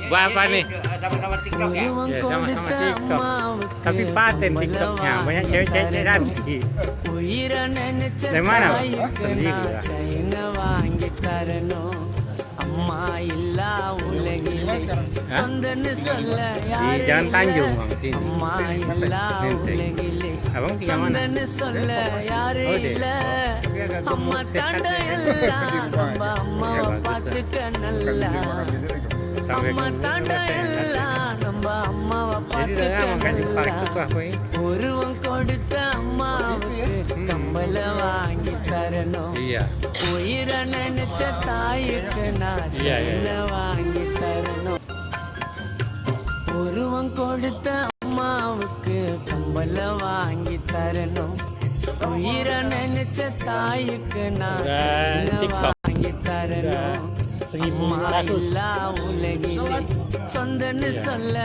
Buat apa nih? Sama-sama TikTok ya? Ya sama-sama TikTok. Tapi paten TikToknya banyak cewek-cewek cantik. Dari mana, Pak? Sendiri lah. Di Jalan Tanjung, Bang. Sini. Menteng. Abang tinggal mana? Oh, deh. Tapi agak gemuk sehat ya. Sampai gemuk sehat. Jadi dah makan di park tu apa ini? Iya. Iya. உருவம் கொடுத்த அம்மாவுக்கு கம்பல வாங்கி தரணும் உயிரை நினைச்ச தாய்க்கு நான் வாங்கி தரணும் அம்மா இல்லா உலகிலே சொந்தன்னு சொல்ல